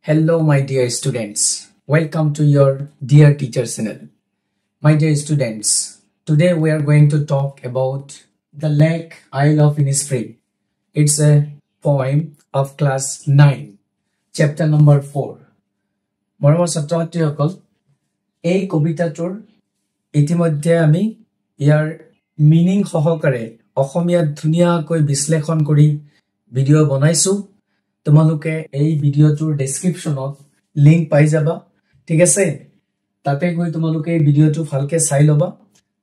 Hello, my dear students. Welcome to your Dear Teacher channel. My dear students, today we are going to talk about The Lake Isle of Innisfree. It's a poem of class 9, chapter number 4. Moromor ছাত্ৰছাত্ৰীসকল, এই কবিতাটোৰ ইতিমধ্যে আমি ইয়াৰ meaning সহকাৰে অসমীয়াত ধুনীয়াকৈ বিশ্লেষণ কৰি video বনাইছো। তোমালোকে এই ভিডিওটোৰ ডেসক্ৰিপচনত লিংক পাই যাবা, ঠিক আছে? তাতে গৈ তোমালোকে এই ভিডিওটো ভালকে চাই লবা।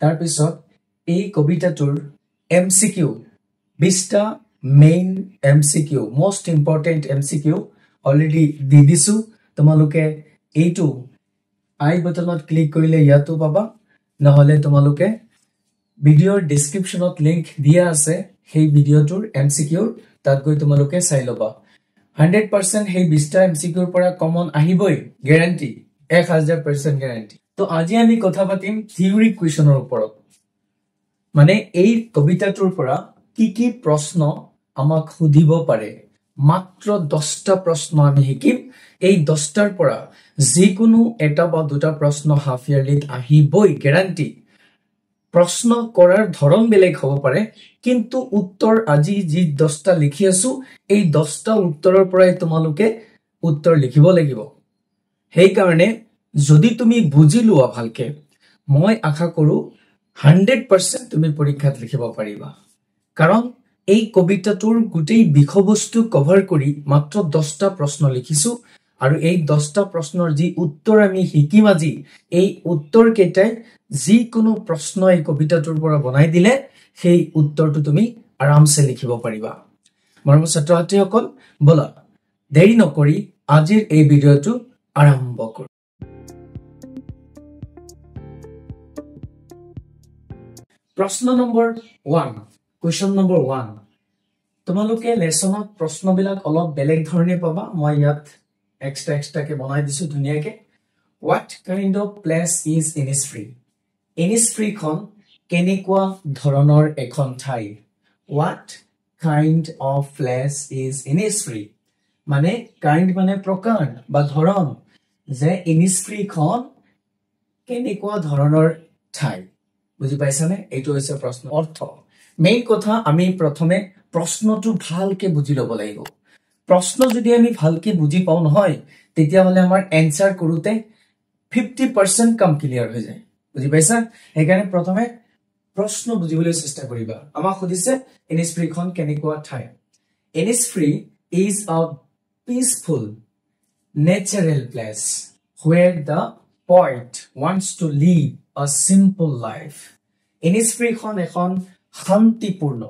তাৰ পিছত এই কবিতাটোৰ এমসিকিউ 20টা main MCQ, most important MCQ already দি দিছো। তোমালোকে এইটো আই বাটনত ক্লিক কৰিলে ইয়াতো পাবা, নহলে তোমালোকে ভিডিওৰ ডেসক্ৰিপচনত লিংক দিয়া আছে সেই ভিডিওটোৰ এমসিকিউৰ, তাত গৈ তোমালোকে চাই লবা। 100% সেই 20টা এমসিকিউৰ পৰা কমন আহিবই, গ্যাৰান্টি, 1000% গ্যাৰান্টি। তো আজি আমি কথা পাতিম থিওৰি কুৱেশ্যনৰ ওপৰত। মানে এই কবিতাটোৰ পৰা কি কি প্ৰশ্ন আমাক সুধিব পাৰে। মাত্ৰ 10টা প্ৰশ্ন আমি শিকিম। এই 10টাৰ পৰা যিকোনো এটা বা দুটা প্ৰশ্ন হাফ ইয়াৰলিত আহিবই, গ্যাৰান্টি। প্ৰশ্ন কৰাৰ ধৰণ বেলেগ হ'ব পাৰে, কিন্তু উত্তৰ আজি যি 10টা লিখি আছো এই 10টা উত্তৰৰ পৰাই তোমালোকে উত্তৰ লিখিব লাগিব। সেই কাৰণে যদি তুমি বুজি লোৱা ভালকে, মই আশা কৰো 100% তুমি পৰীক্ষাত লিখিব পাৰিবা। কাৰণ এই কবিতাটোৰ গোটেই বিষয়বস্তু কভাৰ কৰি মাত্ৰ 10টা প্ৰশ্ন লিখিছো, আৰু এই 10টা প্ৰশ্নৰ যি উত্তৰ আমি শিকিম আজি, এই উত্তৰ কেইটাই যিকোনো প্ৰশ্ন এই কবিতাটোৰ পৰা বনাই দিলে সেই উত্তৰটো তুমি আৰামছে লিখিব পাৰিবা। মৰমৰ ছাত্ৰছাত্ৰীসকল, বলা দেৰি নকৰি আজিৰ এই ভিডিওটো আৰম্ভ কৰো। প্ৰশ্ন নম্বৰ 1, কুৱেশ্যন নম্বৰ 1। তোমালোকে লেসনত প্ৰশ্নবিলাক অলপ বেলেগ ধৰণে পাবা। মই ইয়াত এক্সট্ৰাকে বনাই দিছো ধুনীয়াকে। What kind of place is Innisfree? Innisfree খন কেনেকুৱা ধৰণৰ এখন ঠাই? What kind of place is Innisfree? মানে kind মানে প্ৰকাৰ বা ধৰণ, যে Innisfree খন কেনেকুৱা ধৰণৰ ঠাই। বুজি পাইছানে? এইটো হৈছে প্ৰশ্ন অৰ্থ। মেইন কথা, আমি প্ৰথমে প্ৰশ্নটো ভালকে বুজি ল'ব লাগিব। প্ৰশ্ন যদি আমি ভালকে বুজি পাও নহয়, তেতিয়াহলে আমাৰ এনসাৰ কৰোতে 50% কাম ক্লিয়াৰ হৈ যায়। বুজি পাইছা? সেইকাৰণে প্ৰথমে প্ৰশ্ন বুজিবলৈ চেষ্টা কৰিবা। আমাক সুধিছে Innisfree খন কেনেকুৱা ঠাই। Innisfree is a peaceful, natural place where the poet wants to live a simple life. Innisfree খন এখন শান্তিপূৰ্ণ,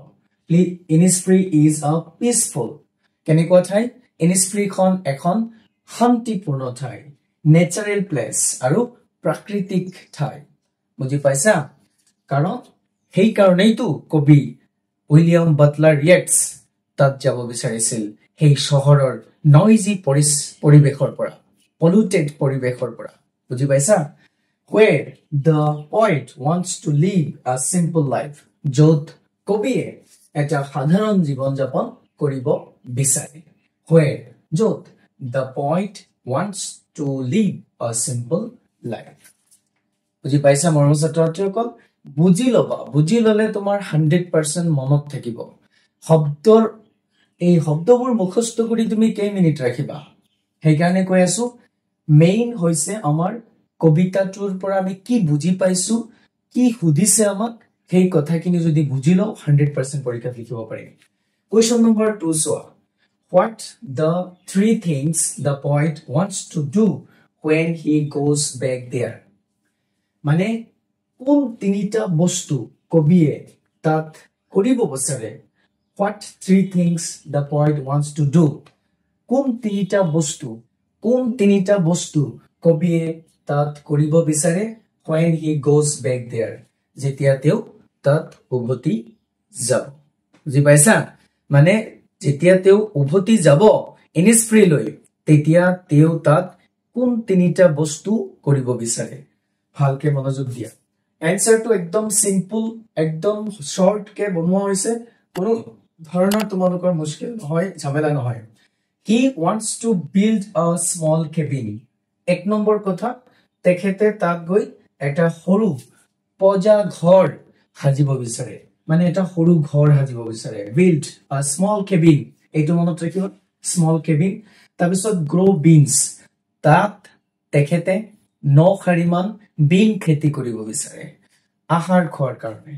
Innisfree is a peaceful, কেনেকুৱা ঠাই? Innisfree খন এখন শান্তিপূৰ্ণ ঠাই, নেচাৰেল প্লেস আৰু প্ৰাকৃতিক ঠাই। বুজি পাইছা? কাৰণ সেই কাৰণেইতো কবি উইলিয়াম বাটলাৰ ইয়েটছ তাত যাব বিচাৰিছিল, সেই চহৰৰ নইজি পৰিৱেশৰ পৰা, পলিউটেড পৰিৱেশৰ পৰা। বুজি পাইছা? Where the poet wants to live a simple life, য'ত কবিয়ে এটা সাধাৰণ জীৱন যাপন কৰিব বিচাৰে। Where, য'ত the poet wants to live a simple life. বুজি পাইছা মৰমৰ ছাত্ৰছাত্ৰীসকল? বুজি লবা, বুজি ললে তোমাৰ 100% মনত থাকিব। এই শব্দবোৰ মুখস্থ কৰি তুমি কেই মিনিট ৰাখিবা? সেইকাৰণে কৈ আছো, মেইন হৈছে আমাৰ কবিতাটোৰ পৰা আমি কি বুজি পাইছো, কি সুধিছে আমাক, সেই কথাখিনি যদি বুজি লও 100% পৰীক্ষাত লিখিব পাৰিম। কুৱেশ্যন নম্বৰ 2 চোৱা। What the 3 things the poet wants to do when he goes back there? মানে কোন 3টা বস্তু কবিয়ে তাত কৰিব বিচাৰে? What 3 things the poet wants to do? কোন 3টা বস্তু কবিয়ে তাত কৰিব বিচাৰে when he goes back there? যেতিয়া তেওঁ তাত উভতি যাব। বুজি পাইছা? মানে যেতিয়া তেওঁ উভতি যাব Innisfree লৈ, তেতিয়া তেওঁ তাত কোন 3টা বস্তু কৰিব বিচাৰে? ভালকে মনোযোগ দিয়া। এনসাৰটো একদম সিম্পল, একদম শৰ্ট কে বনোৱা হৈছে, কোনো ধৰণৰ তোমালোকৰ মুশকিল নহয়, ঝামেলা নহয়। He wants to build a small cabin. এক নম্বৰ কথা তেখেতে তাত গৈ এটা সৰু পজা ঘৰ সাজিব বিচাৰে মানে এটা সৰু ঘৰ সাজিব বিচাৰে build a small cabin এইটো মনত ৰাখিব small cabin তাৰপিছত grow beans তাত তেখেতে 9 খাৰিমান বিন খেতি কৰিব বিচাৰে আহাৰ খোৱাৰ কাৰণে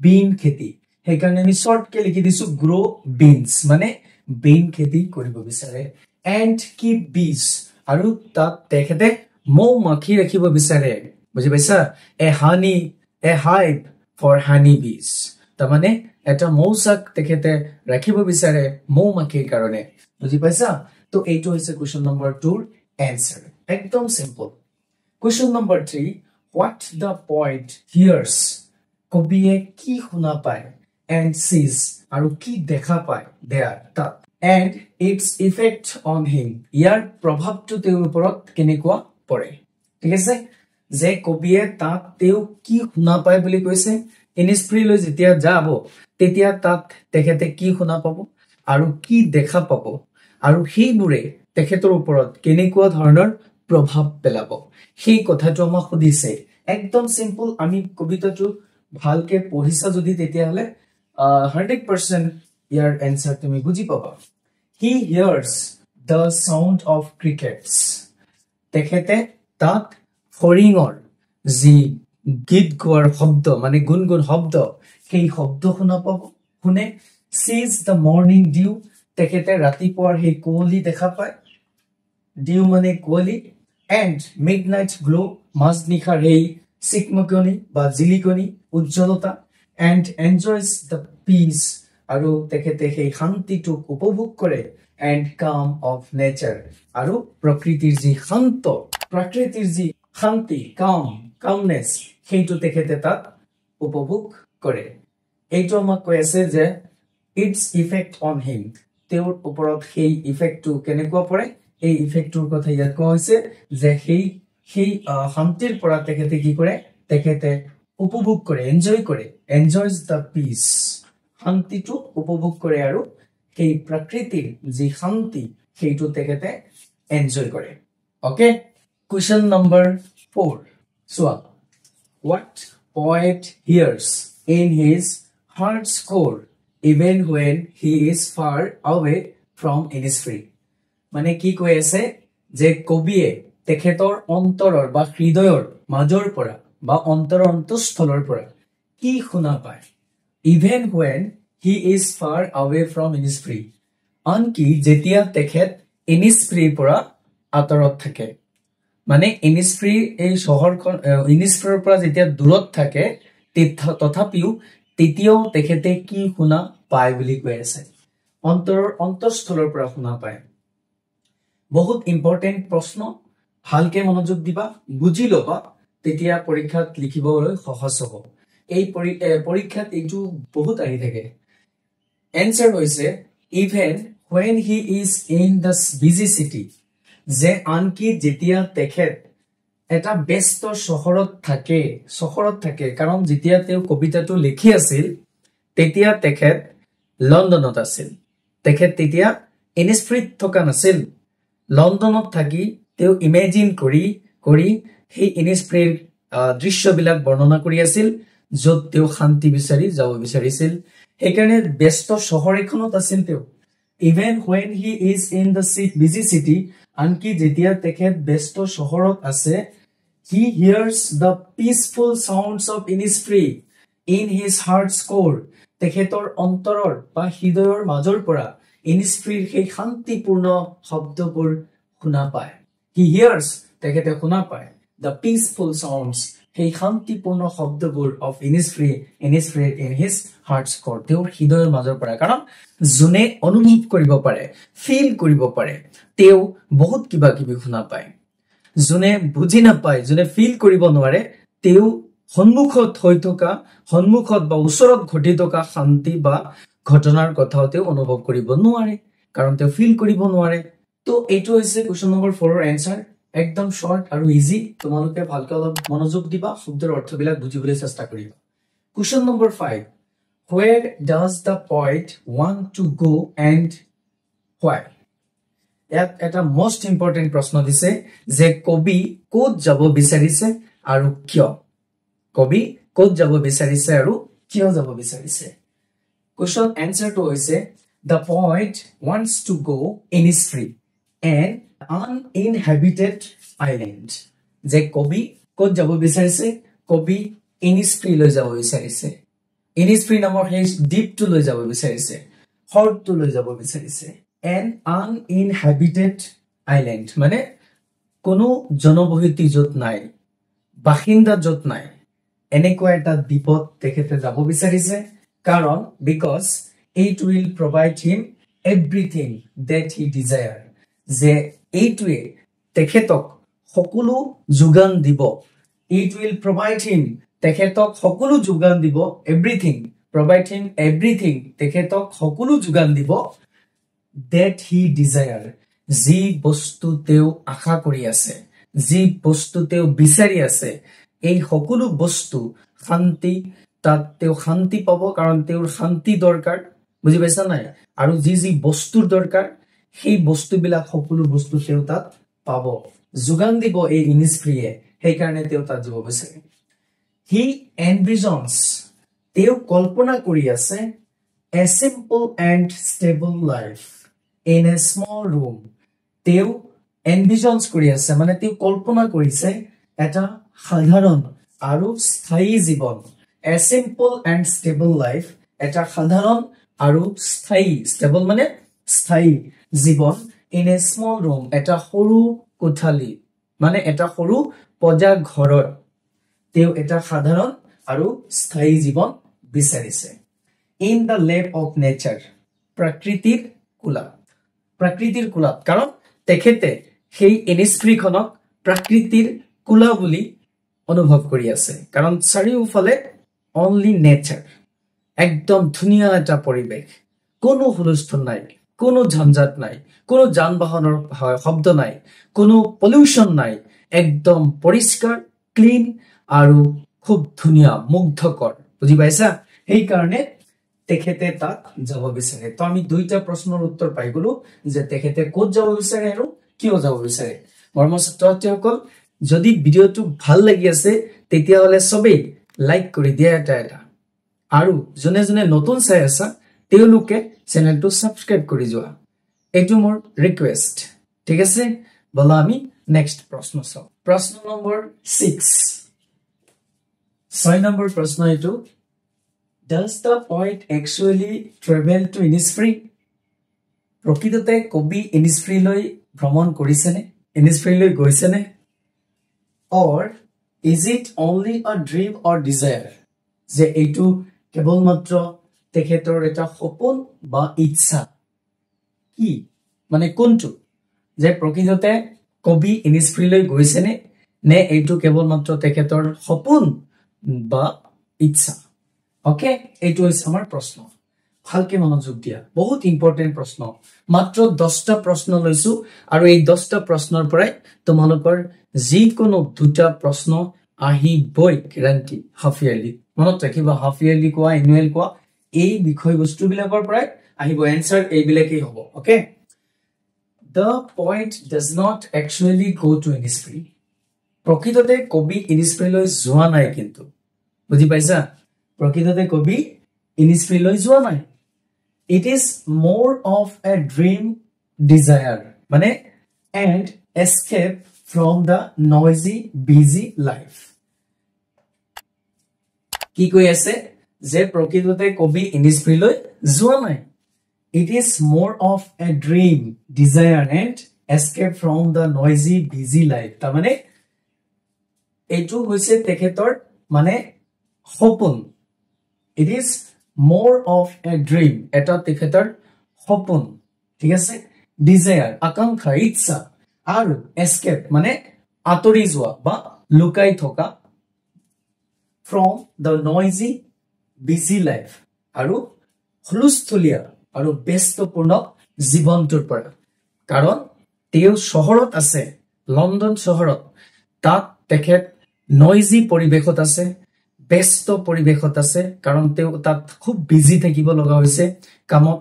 বিন খেতি সেইকাৰণে আমি শৰ্ট কে লিখি দিছো grow beans মানে বিন খেতি কৰিব বিচাৰে and keep bees আৰু তাত তেখেতে মৌ মাখি ৰাখিব বিচাৰে বুজি পাইছা a hive for honey bees তাৰমানে এটা মৌচাক তেখেতে ৰাখিব বিচাৰে মৌ মাখিৰ কাৰণে বুজি পাইছা তো এইটো হৈছে কোৱেশ্চন নম্বৰ 2 ৰ এনসাৰ একদম simple question number 3 what the poet hears কবিয়ে কি শুনা পায় and sees আৰু কি দেখা পায় there তাত and its effect on him ইয়াৰ প্ৰভাৱটো তেওঁৰ ওপৰত কেনেকুৱা পৰে ঠিক আছে যে কবিয়ে তাত তেও কি শুনা পায় বুলি কৈছে ইনস্প্ৰি লৈ যেতিয়া যাব তেতিয়া তাত তেখেতে কি শুনা পাব আৰু কি দেখা পাব আৰু সেইবোৰে তেখেতৰ ওপৰত কেনেকুৱা ধৰণৰ প্ৰভাৱ পেলাব সেই কথাটো আমাক সুধিছে একদম সিম্পল আমি কবিতাটো ভালকে পঢ়িছা যদি তেতিয়া হলে 100% ইয়াৰ এনসাৰ তুমি বুজি পাবা he hears the sound of crickets তেখেতে তাত ফৰিঙৰ যি গীত গোৱাৰ শব্দ মানে গুনগুন শব্দ সেই শব্দ শুনা পাব শুনে sees the morning dew তেখেতে ৰাতিপুৱাৰ সেই কুঁৱলী দেখা পায় dew মানে কুঁৱলী and midnight glow মাজনিশাৰ এই চিকমকনি বা জিলিকনি উজ্জ্বলতা and enjoys the peace আৰু তেখেতে সেই শান্তিটো উপভোগ কৰে and calm of nature আৰু প্ৰকৃতিৰ যি শান্ত প্ৰকৃতিৰ যি শান্তি calmness সেইটো তেখেতে তাত উপভোগ কৰে এইটো আমাক কৈ আছে যে its effect on him তেওঁৰ ওপৰত সেই ইফেক্টটো কেনেকুৱা পৰে এই ইফেক্টৰ কথা ইয়াত কোৱা হৈছে যে সেই শান্তিৰ পৰা তেখেতে কি কৰে তেখেতে উপভোগ কৰে এনজয় কৰে enjoys the peace শান্তিটো উপভোগ কৰে আৰু সেই প্ৰকৃতিৰ যি শান্তি সেইটো তেখেতে এনজয় কৰে okay question number 4 সোৱা what poet hears in his heart's core even when he is far away from Innisfree মানে কি কৈ আছে যে কবিয়ে তেখেতৰ অন্তৰৰ বা হৃদয়ৰ মাজৰ পৰা বা অন্তৰস্থলৰ পৰা কি শুনা পায় even when he is far away from Innisfree আনকি যেতিয়া তেখেত Innisfree পৰা আঁতৰত থাকে মানে Innisfree এই শহৰখন Innisfree পৰা যেতিয়া দূৰত থাকে তথাপিও তেতিয়াও তেখেতে কি শুনা পায় বুলি কৈ আছে অন্তৰস্থলৰ পৰা শুনা পায় বহুত ইম্পৰ্টেন্ট প্ৰশ্ন ভালকে মনোযোগ দিবা বুজি লবা তেতিয়া পৰীক্ষাত লিখিবলৈ সহজ হ'ব এই পৰীক্ষাত এইটো বহুত আহি থাকে এনসাৰ হৈছে even when he is in the busy city যে আনকি যেতিয়া তেখেত এটা ব্যস্ত চহৰত থাকে কাৰণ যেতিয়া তেওঁ কবিতাটো লিখি আছিল তেতিয়া তেখেত লণ্ডনত আছিল তেখেত তেতিয়া Innisfree থকা নাছিল লণ্ডনত থাকি তেওঁ ইমেজিন কৰি সেই Innisfree দৃশ্যবিলাক বৰ্ণনা কৰি আছিল য'ত তেওঁ শান্তি বিচাৰি যাব বিচাৰিছিল সেইকাৰণে ব্যস্ত চহৰ এখনত আছিল তেওঁ even when he is in the busy city আনকি যেতিয়া তেখেত ব্যস্ত চহৰত আছে he hears the peaceful sounds of Innisfree in his heart's core তেখেতৰ অন্তৰৰ বা হৃদয়ৰ মাজৰ পৰা Innisfree সেই শান্তিপূৰ্ণ শব্দবোৰ শুনা পায় he hears তেখেতে শুনা পায় the peaceful sounds সেই শান্তিপূৰ্ণ শব্দবোৰ of Innisfree in his heart's core তেওঁৰ হৃদয়ৰ মাজৰ পৰা কাৰণ জুনে অনুভৱ কৰিব পাৰে ফিল কৰিব পাৰে তেওঁ বহুত কিবা কিবি শুনা পায় জুনে বুজি নাপায় জুনে ফিল কৰিব নোৱাৰে তেওঁ সন্মুখত বা ওচৰত ঘটি থকা শান্তি বা ঘটনাৰ কথাও তেওঁ অনুভৱ কৰিব নোৱাৰে কাৰণ তেওঁ ফিল কৰিব নোৱাৰে তো এইটো হৈছে কোৱেশ্চন নম্বৰ 4 ৰ এনসাৰ একদম শৰ্ট আৰু ইজি তোমালোকে ভালকৈ অলপ মনোযোগ দিবা শব্দৰ অৰ্থবিলাক বুজিবলৈ চেষ্টা কৰিবা question number 5 where does the poet want to go and why ইয়াত এটা মোস্ট ইম্পৰ্টেন্ট প্ৰশ্ন দিছে যে কবি ক'ত যাব বিচাৰিছে আৰু কিয় কবি ক'ত যাব বিচাৰিছে আৰু কিয় যাব বিচাৰিছে question answer to hoise the poet wants to go Innisfree an uninhabited island je kobi kot jabo bicharise kobi Innisfree loi jabo bicharise Innisfree namor he deep to loi jabo bicharise hort to loi jabo bicharise an uninhabited island mane kono jonobohiti jot nai bakhinda jot nai eneko eta dipot tekhete jabo bicharise Karon, because it will provide him everything that he desire. Je eitwe tekhetok hokulu jugan dibo. It will provide him tekhetok hokulu jugan dibo everything. Provide him everything tekhetok hokulu jugan dibo that he desire. Ji bostu teo akha kori ase. Ji bostu teo bisari ase. Ei hokulu bostu khanti তাত তেও শান্তি পাব কাৰণ তেওঁৰ শান্তি দৰকাৰ বুজি পাইছা নাই আৰু যি বস্তুৰ দৰকাৰ সেই বস্তুবিলাক সকলো বস্তু তেও তাত পাব যোগান দিব এই Innisfree সেই কাৰণে তেও তাত যাব বিচাৰে হি এনভিজনস তেও কল্পনা কৰি আছে a simple and stable life in a small room তেও এনভিজনস কৰি আছে মানে তেও কল্পনা কৰিছে এটা সাধাৰণ আৰু স্থায়ী জীৱন A simple and stable life eta sadharon aru sthai stable mane sthai jibon in a small room eta horu kothali mane eta horu poja ghoror teo eta sadharon aru sthai jibon bicharise in the lap of nature prakritir kulap karon tekhete hei Innisfree khonok prakritir kula boli অনুভৱ কৰি আছে কাৰণ চাৰিওফালে only nature একদম ধুনিয়া এটা পৰিবেশ কোনো হুলস্থুল নাই কোনো ঝঞ্ঝাট নাই কোনো যানবাহনৰ শব্দ নাই কোনো পলিউশন নাই একদম পৰিষ্কাৰ ক্লিন আৰু খুব ধুনিয়া মুগ্ধকৰ বুজি পাইছা এই কাৰণে তেখেতে তাক যাব বিচাৰে তো আমি দুইটা প্ৰশ্নৰ উত্তৰ পাই গলো যে তেখেতে ক'ত যাব বিচাৰে আৰু কিয় যাব বিচাৰে মৰমৰ ছাত্ৰছাত্ৰীসকল যদি ভিডিওটো ভাল লাগি আছে তেতিয়া হলে সবেই লাইক কৰি দিয়া এটা আৰু জনে জনে নতুন চাই আছা তেওঁলোকে চেনেলটো সাবস্ক্ৰাইব কৰি যোৱা এটো মোৰ ৰিকুৱেষ্ট ঠিক আছে বলা আমি নেক্সট প্ৰশ্ন চাও প্ৰশ্ন নম্বৰ 6 নম্বৰ প্ৰশ্ন এটো Does the poet actually travel to Innisfree প্ৰকৃততে কবি Innisfree লৈ ভ্ৰমণ কৰিছেনে Innisfree লৈ গৈছেনে or is it only a dream or desire যে এইটো কেৱল মাত্ৰ তেখেতৰ এটা সপোন বা ইচ্ছা কি মানে কোনটো যে প্ৰকৃততে কবি Innisfree লৈ গৈছেনে নে এইটো কেৱল মাত্ৰ তেখেতৰ সপোন বা ইচ্ছা ওকে এইটো হৈছে আমাৰ প্ৰশ্ন ভালকে মনোযোগ দিয়া বহুত ইম্পৰ্টেন্ট প্ৰশ্ন মাত্ৰ 10টা প্ৰশ্ন লৈছো আৰু এই 10টা প্ৰশ্নৰ পৰাই তোমালোকৰ যিকোনো দুটা প্ৰশ্ন আহিবই গ্যাৰান্টি হাফ ইয়াৰলি মনত ৰাখিবা হাফ ইয়াৰলি কোৱা এনুৱেল কোৱা এই বিষয়বস্তুবিলাকৰ পৰাই আহিব এনসাৰ এইবিলাকেই হ'ব okay The poet does not actually go to Innisfree প্ৰকৃততে কবি Innisfree লৈ যোৱা নাই কিন্তু বুজি পাইছা প্ৰকৃততে কবি Innisfree লৈ যোৱা নাই It is more of a dream desire মানে and escape from the noisy busy life কি কৈ আছে যে প্ৰকৃততে কবি Innisfree লৈ যোৱা নাই It is more of a dream desire and escape from the noisy busy life ta mane etu hoise tekhetor mane hopon It is more of a dream eta tekhetor hopon thik ase desire akankha ichha aru escape mane atori joa ba lukai thoka from the noisy busy life aru hulustulia aru bestopurno জীৱনটোৰ পৰা কাৰণ তেও শহৰত আছে London শহৰত তাত তেখেত নয়জি পৰিবেশত আছে ব্যস্ত পৰিবেশত আছে কাৰণ তেও তাত খুব বিজি থাকিব লগা হৈছে কামত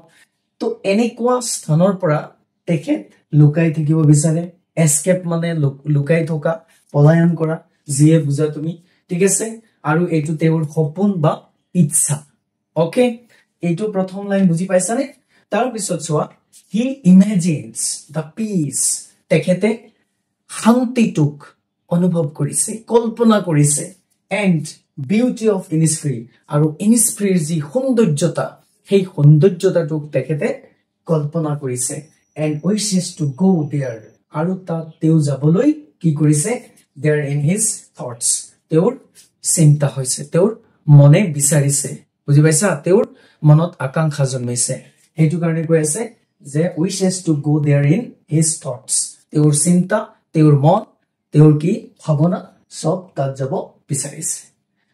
তো এনেকুৱা স্থানৰ পৰা তেখেত লুকাই থাকিব বিচাৰে এস্কেপ মানে লুকাই থকা পলায়ন কৰা যিয়ে বুজা তুমি ঠিক আছে আৰু এইটো তেওঁৰ সপোন বা ইচ্ছা ওকে এইটো প্ৰথম লাইন বুজি পাইছানে তাৰ পিছত চোৱা he imagines the peace তেখেতে শান্তিটোক অনুভৱ কৰিছে কল্পনা কৰিছে and beauty of Innisfree আৰু Innisfree যি সৌন্দৰ্যতা সেই সৌন্দৰ্যতাটোক তেখেতে কল্পনা কৰিছে and wishes to go there আৰু তাত তেওঁ যাবলৈ কি কৰিছে there in his thoughts তেওঁৰ চিন্তা হৈছে তেওঁৰ মনে বিচাৰিছে বুজি পাইছা তেওঁৰ মনত আকাংক্ষা জন্মিছে হেতু কাৰণে কৈ আছে যে wishes to go there in his thoughts তেওঁৰ চিন্তা তেওঁৰ মন তেওঁৰ কি ভাৱনা সব তাত যাব বিচাৰিছে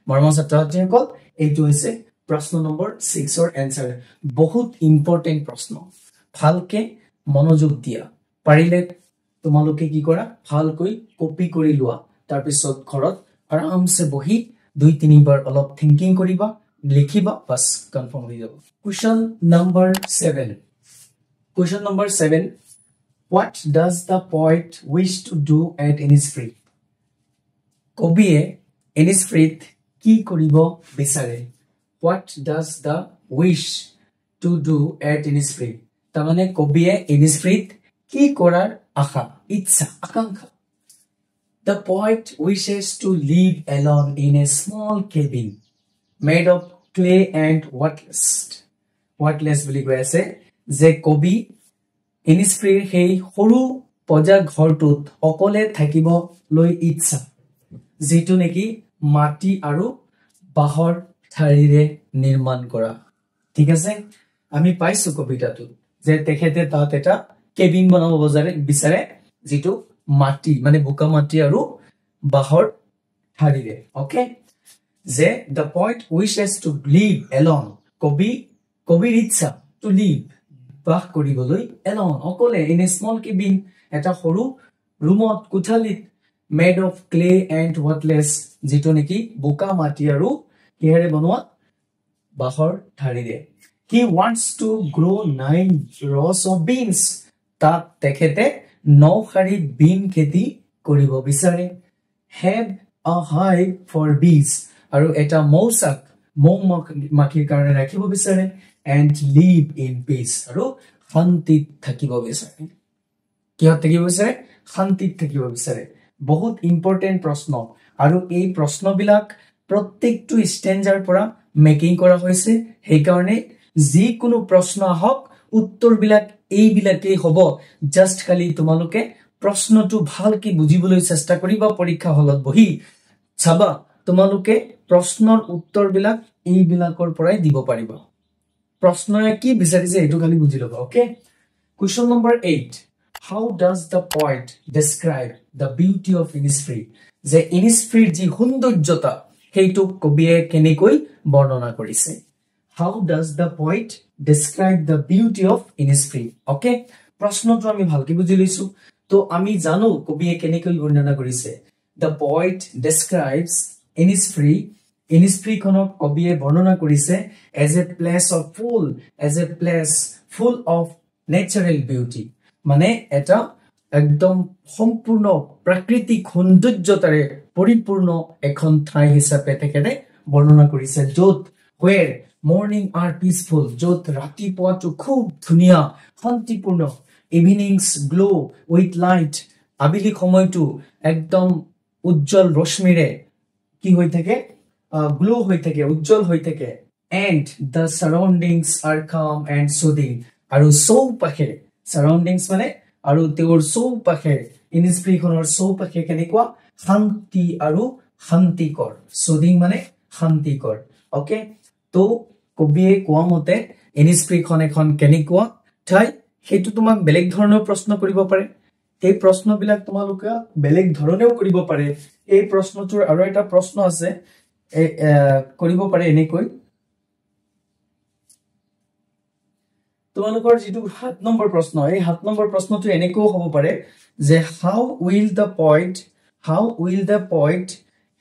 মৰমৰ ছাত্ৰছাত্ৰীসকল এইটো হৈছে প্ৰশ্ন নম্বৰ 6 ৰ এনসাৰ বহুত ইম্পৰ্টেন্ট প্ৰশ্ন ভালকে মনোযোগ দিয়া পাৰিলে তোমালোকে কি কৰা ভালকৈ কপি কৰি লোৱা তাৰ পিছত ঘৰত আৰামছে বহি 2-3 বাৰ অলপ থিংকিং কৰিবা লিখিবা বাস কনফাৰ্ম হৈ যাব question number 7 what does the poet wish to do at Innisfree কবিয়ে Innisfree কি কৰিব বিচাৰে what does the wish to do at Innisfree তাৰমানে কবিয়ে Innisfree কি কৰাৰ আশা ইচ্ছা আকাংক্ষা the poet wishes to live alone in a small cabin made of clay and whatless বুলি কৈ আছে যে কবি Innisfree সেই সৰু পজা ঘৰটোত অকলে থাকিব লৈ ইচ্ছা যেটো নেকি মাটি আৰু বাহৰ ঠাৰিৰে নিৰ্মাণ কৰা ঠিক আছে আমি পাইছো কবিতাটো যে তেখেতে তাত এটা কেবিন বনাব বিচাৰে যেটো মাটি মানে বোকা মাটি আৰু বাহৰ ঠাৰিৰে ওকে যে the poet wishes to live alone কবিৰ ইচ্ছা to live বাস কৰিবলৈ alone অকলে in a small cabin এটা সৰু ৰুমত কোঠালিত made of clay and whatless যেটো নেকি বোকা মাটি আৰু কিহেৰে বনোৱা বাহৰ ঠাৰিৰে he wants to grow 9 rows of beans তাত তেখেতে 9 শাৰী বিন খেতি কৰিব বিচাৰে have a hive for bees আৰু এটা মৌচাক মৌমাখিৰ কাৰণে ৰাখিব বিচাৰে and live in peace আৰু শান্তিত থাকিব বিচাৰে কিহত থাকিব বিচাৰে শান্তিত থাকিব বিচাৰে বহুত ইম্পৰ্টেন্ট প্ৰশ্ন আৰু এই প্ৰশ্নবিলাক প্ৰত্যেকটো স্টেঞ্জাৰ পৰা মেকিং কৰা হৈছে সেই কাৰণে যি কোনো প্ৰশ্ন আহক উত্তৰবিলাক এইবিলাকেই হ'ব জাস্ট খালি তোমালোকে প্ৰশ্নটো ভালকৈ বুজিবলৈ চেষ্টা কৰিবা পৰীক্ষা হলত বহি চাবা তোমালোকে প্ৰশ্নৰ উত্তৰবিলাক এইবিলাকৰ পৰাই দিব পাৰিবা প্ৰশ্নয়ে কি বিচাৰিছে এটো খালি বুজি লবা okay question number 8 how does the poet describe the beauty of Innisfree যে Innisfree যি সৌন্দৰ্যতা হেইটো কবিয়ে কেনেকৈ বৰ্ণনা কৰিছে how does the poet describe the beauty of Innisfree okay প্ৰশ্নটো আমি ভালকৈ বুজি লৈছো তো আমি জানো কবিয়ে কেনেকৈ বৰ্ণনা কৰিছে the poet describes Innisfree খনক কবিয়ে বৰ্ণনা কৰিছে as a place full of natural beauty মানে এটা একদম সম্পূৰ্ণ প্ৰাকৃতিক সৌন্দৰ্যতাৰে পৰিপূৰ্ণ এখন ঠাই হিচাপে তেখেতে বৰ্ণনা কৰিছে য'ত where morning are peaceful য'ত ৰাতিপুৱাটো খুব ধুনীয়া শান্তিপূৰ্ণ evenings glow with light আবেলি সময়টো একদম উজ্জ্বল ৰশ্মিৰে কি হৈ থাকে glow হৈ থাকে উজ্জ্বল হৈ থাকে and the surroundings are calm and soothing আৰু চৌপাশে surroundings মানে আৰু তেওঁৰ চৌপাশে Innisfree খনৰ চৌপাশে কেনেকুৱা শান্তি আৰু শান্তিকৰ soothing মানে শান্তিকৰ ওকে তো কবিয়ে কোৱা মতে Innisfree খন এখন কেনেকুৱা ঠাই হেতু তোমাক বেলেগ ধৰণৰ প্ৰশ্ন কৰিব পাৰে এই প্ৰশ্নবিলাক তোমালোকে বেলেগ ধৰণেও কৰিব পাৰে এই প্ৰশ্নটোৰ আৰু এটা প্ৰশ্ন আছে কৰিব পাৰে এনেকৈ তোমালোকৰ যেটো 7 নম্বৰ প্ৰশ্ন এই 7 নম্বৰ প্ৰশ্নটো এনেকৈ হ'ব পাৰে যে how will the poet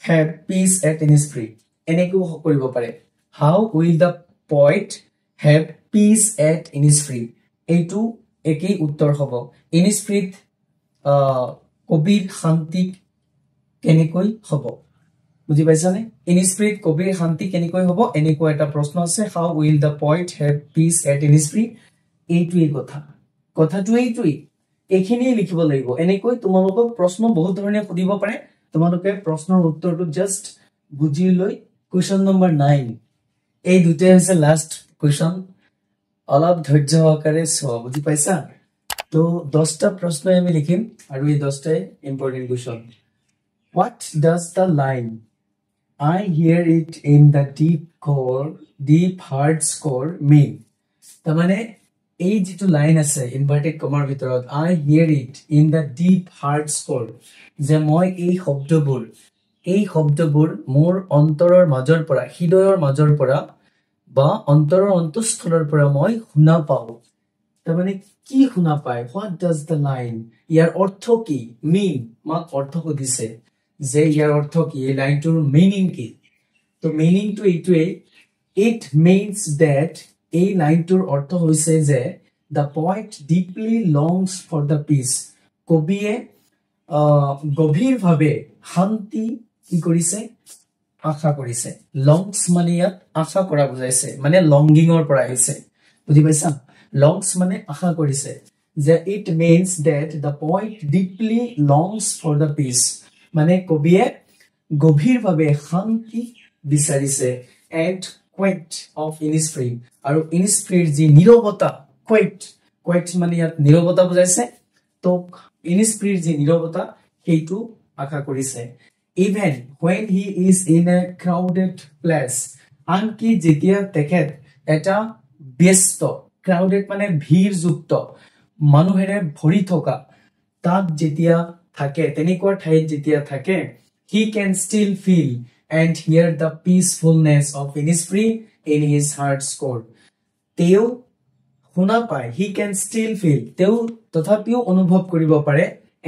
have peace at Innisfree এনেকৈ কৰিব পাৰে how will the poet have peace at Innisfree এইটো একই উত্তৰ হ'ব ইনস্প্ৰিট কবিৰ শান্তি কেনেকৈ হ'ব বুজি পাইছানে ইনস্প্ৰিট কবিৰ শান্তি কেনেকৈ হ'ব এনেকুৱা এটা প্ৰশ্ন আছে how will the poet have peace at inspirit এইটোই কথাটো এইটোই এইখিনি লিখিব লাগিব এনেকৈ তোমালোকক প্ৰশ্ন বহুত ধৰণে সুধিব পাৰে তোমালোকে প্ৰশ্নৰ উত্তৰটো জাস্ট বুজি লৈ কোৱেশ্চন নম্বৰ 9 এই দুটাই হৈছে লাষ্ট কোৱেশ্চন অলপ ধৈৰ্য সহকাৰে চোৱা বুজি পাইছা তো 10টা প্ৰশ্ন আমি লিখিম আৰু এই 10টাই important question what does the line I hear it in the deep heart core mean তাৰমানে এই যেটো লাইন আছে ইনভাৰ্টেড কমাৰ ভিতৰত I hear it in the deep heart core যে মই এই শব্দবোৰ মোৰ অন্তৰৰ মাজৰ পৰা হৃদয়ৰ মাজৰ পৰা বা অন্তৰৰ অন্তঃস্থলৰ পৰা মই শুনা পাওঁ তাৰমানে কি শুনা পায় what does the line ইয়াৰ অৰ্থ কি mean মাক অৰ্থ দিছে যে ইয়াৰ অৰ্থ কি এই লাইনটোৰ মিনিং কি তো মিনিংটো এইটোৱে it means that এই লাইনটোৰ অৰ্থ হৈছে যে the poet deeply longs for the peace কবিয়ে গভীৰভাৱে শান্তি কি কৰিছে আশা কৰিছে longs মানে ইয়াত আশা কৰা বুজাইছে মানে লংগিংৰ পৰা আহিছে বুজি পাইছা longs মানে আশা কৰিছে যে it means that the poet deeply longs for the peace মানে কবিয়ে গভীৰভাৱে শান্তি বিচাৰিছে and quiet of innisfree আৰু innisfree যি নীৰৱতা quiet মানে ইয়াত নীৰৱতা বুজাইছে তো innisfree যি নীৰৱতা সেইটো আশা কৰিছে even when he is in a crowded place আনকি যেতিয়া তেখেত এটা ব্যস্ত crowded মানে ভিৰযুক্ত মানুহেৰে ভৰি থকা তাত যেতিয়া থাকে তেনেকুৱা ঠাইত যেতিয়া থাকে he can still feel and hear the peacefulness of innisfree in his heart's core তেও শুনা পায় he can still feel তেও তথাপিও অনুভৱ কৰিব পাৰে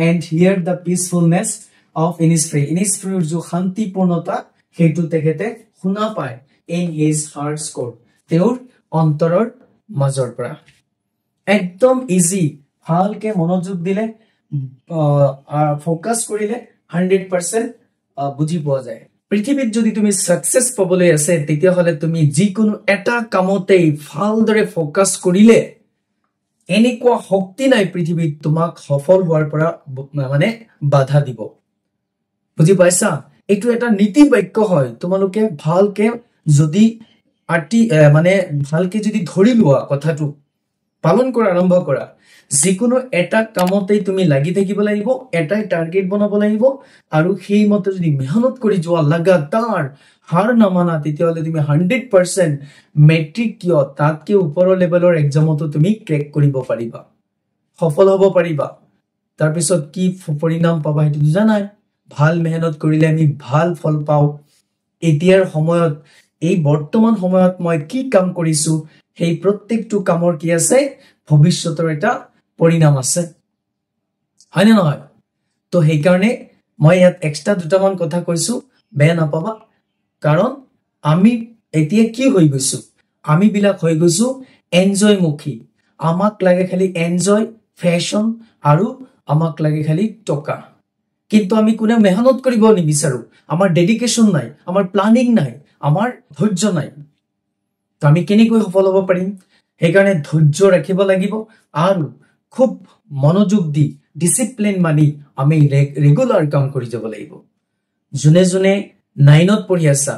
and hear the peacefulness of innisfree जो শান্তিপূৰ্ণতা হেতু তেখেতে শুনা পায় in his heart's core তেওঁৰ অন্তৰৰ মাজৰ পৰা একদম ইজি ভালকে মনোযোগ দিলে ফোকাস কৰিলে 100% বুজি পোৱা যায় পৃথিৱীত যদি তুমি সাকসেস পাবলৈ আছে তেতিয়া হলে তুমি যিকোনো এটা কামতেই ভালদৰে ফোকাস কৰিলে এনেকুৱা শক্তি নাই পৃথিৱীত তোমাক সফল হোৱাৰ পৰা মানে বাধা দিব বুজি পাইছা এটো এটা নীতি বাক্য হয় তোমালোকে ভালকে যদি মানে ভালকে যদি ধৰি লোৱা কথাটো পালন কৰা আৰম্ভ কৰা যিকোনো এটা কামতেই তুমি লাগি থাকিব লাগিব এটাই টাৰ্গেট বনাব লাগিব আৰু সেই মতে যদি মেহনত কৰি যোৱা লাগাতাৰ হাৰ নামানা তেতিয়ালে তুমি 100% মেট্ৰিক কিয় তাতকে ওপৰৰ লেভেলৰ এক্সামতো তুমি ক্ৰেক কৰিব পাৰিবা সফল হ'ব পাৰিবা তাৰ পিছত কি পৰিণাম পাবা হেতু জানাই ভাল মেহনত কৰিলে আমি ভাল ফল পাও এতিয়াৰ সময়ত এই বৰ্তমান সময়ত মই কি কাম কৰিছো সেই প্ৰত্যেকটো কামৰ কি আছে ভৱিষ্যতৰ এটা পৰিণাম আছে হয় না নহয় তো সেই কাৰণে মই ইয়াত এক্সট্ৰা দুটামান কথা কৈছো বেয়া নাপাবা কাৰণ আমি এতিয়া কি হৈ গৈছো আমি বিলাক হৈ গৈছো এনজয় মুখী আমাক লাগে খালি এনজয় ফ্যাশন আৰু আমাক লাগে খালি টকা কিন্তু আমি কোনে মেহনত কৰিব নিবিচাৰো আমাৰ ডেডিকেশন নাই আমাৰ প্ল্যানিং নাই আমাৰ ধৈৰ্য নাই তো আমি কেনেকৈ সফল হ'ব পাৰিম সেই কাৰণে ধৈৰ্য ৰাখিব লাগিব আৰু খুব মনোযোগ দি ডিসিপ্লিন মানি আমি ৰেগুলাৰ কাম কৰি যাব লাগিব জুনে 9ত পঢ়ি আছা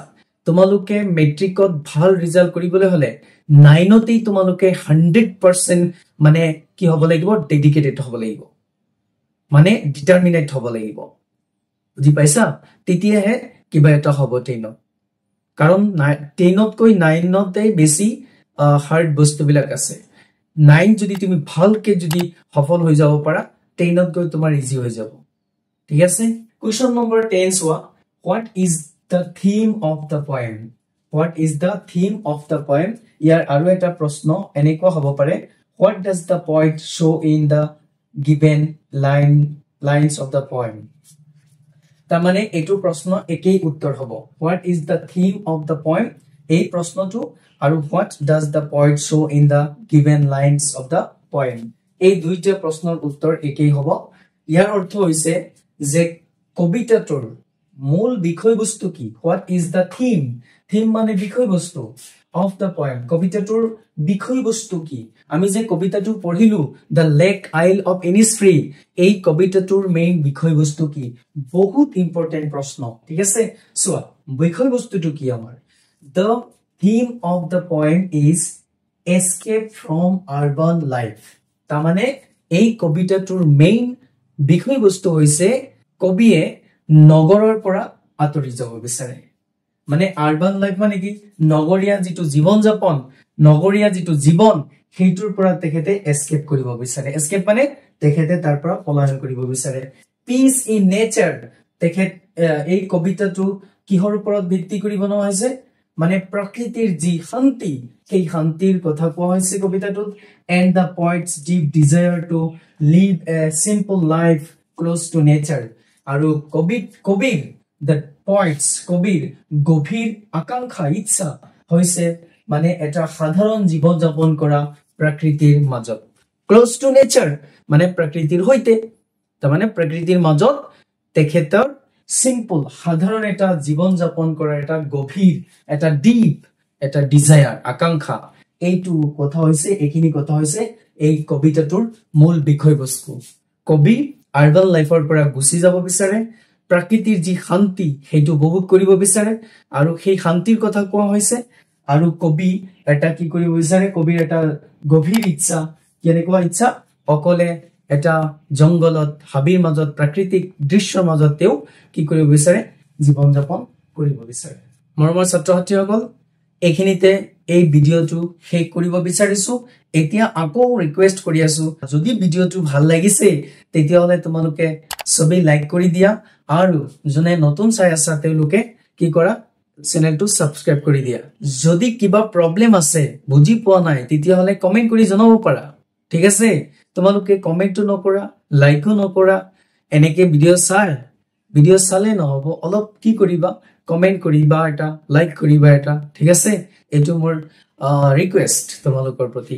তোমালোকে মেট্ৰিকত ভাল ৰিজাল্ট কৰিবলৈ হলে 9তেই তোমালোকে 100% মানে কি হ'ব লাগিব ডেডিকেটেড হ'ব লাগিব মানে ডিটাৰমিনেট হ'ব লাগিব বুজি পাইছা তেতিয়াহে কিবা এটা হ'ব তেনো কাৰণ 10ত কৈ 9তে বেছি হাৰ্ড বস্তুবিলাক আছে 9 যদি তুমি ভালকে যদি সফল হৈ যাব পাৰা 10ত গৈ তোমাৰ ইজি হৈ যাব ঠিক আছে question number 10 সোৱা what is the theme of the poem what is the theme of the poem ইয়াৰ আৰু এটা প্ৰশ্ন এনেকুৱা হ'ব পাৰে what does the poet show in the given lines of the poem তাৰ মানে এটো প্ৰশ্ন একেই উত্তৰ হ'ব what is the theme of the poem এই প্ৰশ্নটো আৰু what does the poet show in the given lines of the poem এই দুইটা প্ৰশ্নৰ উত্তৰ একেই হ'ব ইয়াৰ অৰ্থ হৈছে যে কবিতাটোৰ মূল বিষয়বস্তু কি what is the theme মানে বিষয়বস্তু of the poem কবিতাটোৰ বিষয়বস্তু কি আমি যে কবিতাটো পঢ়িলো the lake isle of Innisfree এই কবিতাটোৰ মেইন বিষয়বস্তু কি বহুত ইম্পৰ্টেন্ট প্ৰশ্ন ঠিক আছে সোৱা বিষয়বস্তুটো কি আমাৰ the theme of the poem is escape from urban life তাৰ মানে এই কবিতাটোৰ মেইন বিষয়বস্তু হৈছে কবিয়ে নগৰৰ পৰা আঁতৰি যাব বিচাৰে মানে আৰবান লাইফ মানে কি নগৰীয়া যেটো জীবন যাপন নগৰীয়া যেটো জীবন হেইটোৰ পৰা তেখেতে এস্কেপ কৰিব বিচাৰে এস্কেপ মানে তেখেতে তাৰ পৰা পলায়ন কৰিব বিচাৰে পিস ইন নেচাৰ তেখেত এই কবিতাটো কিহৰ ওপৰত ভিত্তি কৰি বনোৱা হৈছে মানে প্ৰকৃতিৰ যি শান্তি সেই শান্তিৰ কথা কোৱা হৈছে কবিতাটোত and the poet's deep desire to live a simple life close to nature আৰু কবিৰ the poets কবিৰ গভীৰ আকাংক্ষা ইচ্ছা হৈছে মানে এটা সাধাৰণ জীৱন যাপন কৰা প্ৰকৃতিৰ মাজত ক্লোজ টু নেচাৰ মানে প্ৰকৃতিৰ হৈতে তাৰ মানে প্ৰকৃতিৰ মাজত তেখেতৰ সিম্পল সাধাৰণ এটা জীৱন যাপন কৰা এটা গভীৰ এটা ডিপ এটা ডিজায়াৰ আকাংক্ষা এইটো কথা হৈছে এখিনি কথা হৈছে এই কবিতাটোৰ মূল বিষয়বস্তু কবি আৰবান লাইফৰ পৰা গুছি যাব বিচাৰে প্ৰকৃতিৰ যি শান্তি হেতু উপভোগ কৰিব বিচাৰে আৰু সেই শান্তিৰ কথা কোৱা হৈছে আৰু কবি এটা কি কৰিব বিচাৰে কবিৰ এটা গভীৰ ইচ্ছা কেনেকুৱা ইচ্ছা অকলে এটা জংগলত হাবিৰ মাজত প্ৰাকৃতিক দৃশ্যৰ মাজত তেও কি কৰিব বিচাৰে জীৱন যাপন কৰিব বিচাৰে মৰমৰ ছাত্ৰ-ছাত্ৰীসকল এখিনিতে এই ভিডিওটো শেষ কৰিব বিচাৰিছো এতিয়া আকৌ ৰিকুৱেষ্ট কৰি আছো যদি ভিডিওটো ভাল লাগিছে তেতিয়াহলে তোমালোকে সবেই লাইক কৰি দিয়া আৰু জনে নতুন চাই আছা তেওঁলোকে কি কৰা চেনেলটো সাবস্ক্ৰাইব কৰি দিয়া যদি কিবা প্ৰবলেম আছে বুজি পোৱা নাই তেতিয়াহলে কমেন্ট কৰি জনাব পাৰা ঠিক আছে তোমালোকে কমেন্টটো নকৰা লাইকও নকৰা এনেকে ভিডিও চালে নহব অলপ কি কৰিবা কমেন্ট কৰিবা এটা লাইক কৰিবা এটা ঠিক আছে এটো মোৰ ৰিকুৱেষ্ট তোমালোকৰ প্ৰতি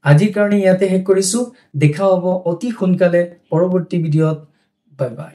আজিৰ কাৰণে ইয়াতে শেষ কৰিছো দেখা হ'ব অতি সোনকালে পৰৱৰ্তী ভিডিওত বাই বাই